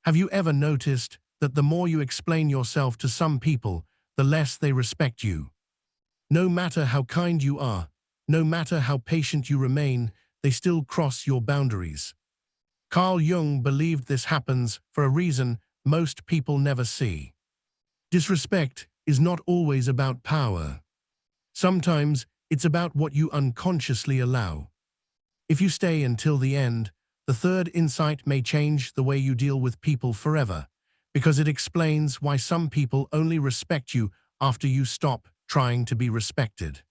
Have you ever noticed that the more you explain yourself to some people, the less they respect you? No matter how kind you are, no matter how patient you remain, they still cross your boundaries. Carl Jung believed this happens for a reason most people never see. Disrespect is not always about power. Sometimes it's about what you unconsciously allow. If you stay until the end, the third insight may change the way you deal with people forever, because it explains why some people only respect you after you stop trying to be respected.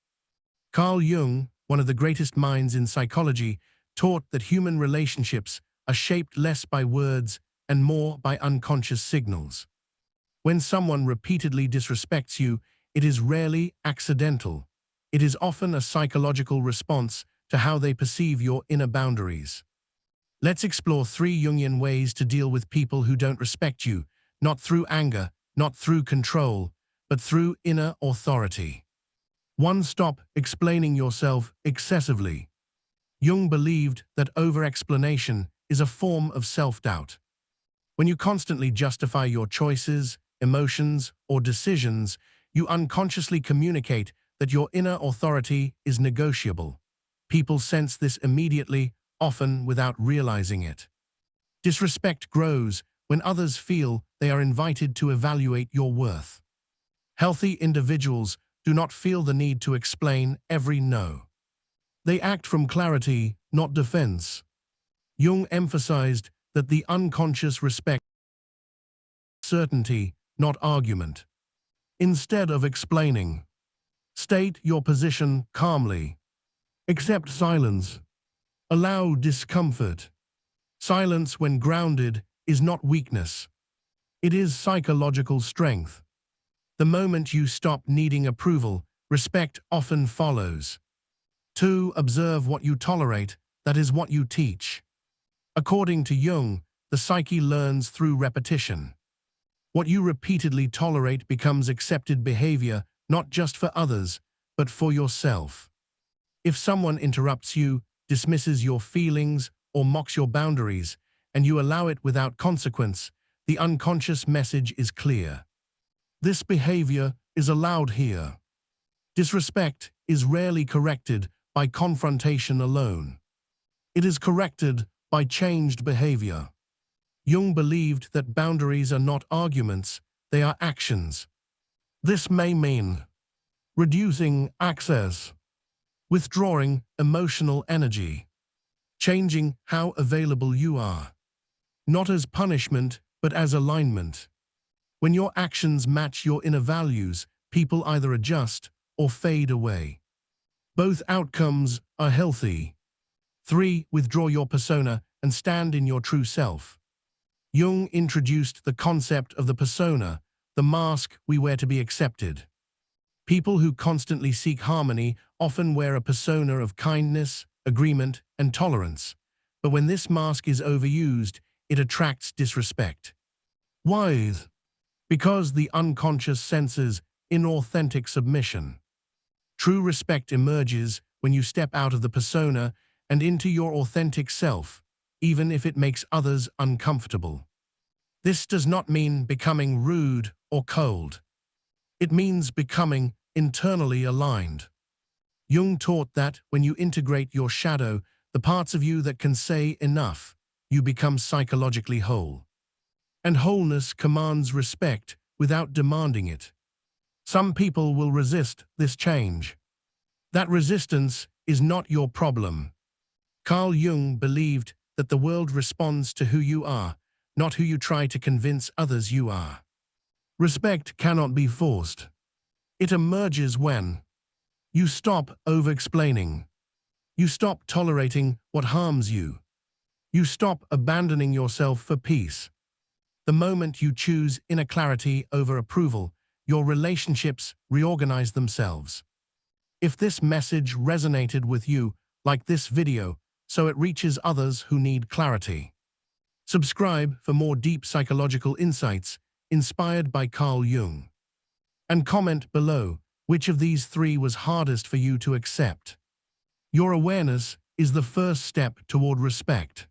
Carl Jung, one of the greatest minds in psychology, taught that human relationships are shaped less by words and more by unconscious signals. When someone repeatedly disrespects you, it is rarely accidental. It is often a psychological response to how they perceive your inner boundaries. Let's explore 3 Jungian ways to deal with people who don't respect you, not through anger, not through control, but through inner authority. 1. Stop explaining yourself excessively. Jung believed that over-explanation is a form of self-doubt. When you constantly justify your choices, emotions, or decisions, you unconsciously communicate that your inner authority is negotiable. People sense this immediately, often without realizing it. Disrespect grows when others feel they are invited to evaluate your worth. Healthy individuals do not feel the need to explain every no. They act from clarity, not defense. Jung emphasized that the unconscious respect certainty, not argument. Instead of explaining, state your position calmly. Accept silence. Allow discomfort. Silence, when grounded, is not weakness. It is psychological strength. The moment you stop needing approval, respect often follows. 2. Observe what you tolerate, that is what you teach. According to Jung, the psyche learns through repetition. What you repeatedly tolerate becomes accepted behavior, not just for others, but for yourself. If someone interrupts you, dismisses your feelings, or mocks your boundaries, and you allow it without consequence, the unconscious message is clear. This behavior is allowed here. Disrespect is rarely corrected by confrontation alone. It is corrected by changed behavior. Jung believed that boundaries are not arguments, they are actions. This may mean reducing access, withdrawing emotional energy, changing how available you are, not as punishment, but as alignment. When your actions match your inner values, people either adjust or fade away. Both outcomes are healthy. 3. Withdraw your persona and stand in your true self. Jung introduced the concept of the persona, the mask we wear to be accepted. People who constantly seek harmony often wear a persona of kindness, agreement, and tolerance. But when this mask is overused, it attracts disrespect. Why? Because the unconscious senses inauthentic submission. True respect emerges when you step out of the persona and into your authentic self, even if it makes others uncomfortable. This does not mean becoming rude or cold. It means becoming internally aligned. Jung taught that when you integrate your shadow, the parts of you that can say enough, you become psychologically whole. And wholeness commands respect without demanding it. Some people will resist this change. That resistance is not your problem. Carl Jung believed that the world responds to who you are, not who you try to convince others you are. Respect cannot be forced. It emerges when you stop over-explaining. You stop tolerating what harms you. You stop abandoning yourself for peace. The moment you choose inner clarity over approval, your relationships reorganize themselves. If this message resonated with you, like this video, so it reaches others who need clarity. Subscribe for more deep psychological insights inspired by Carl Jung. And comment below which of these 3 was hardest for you to accept. Your awareness is the first step toward respect.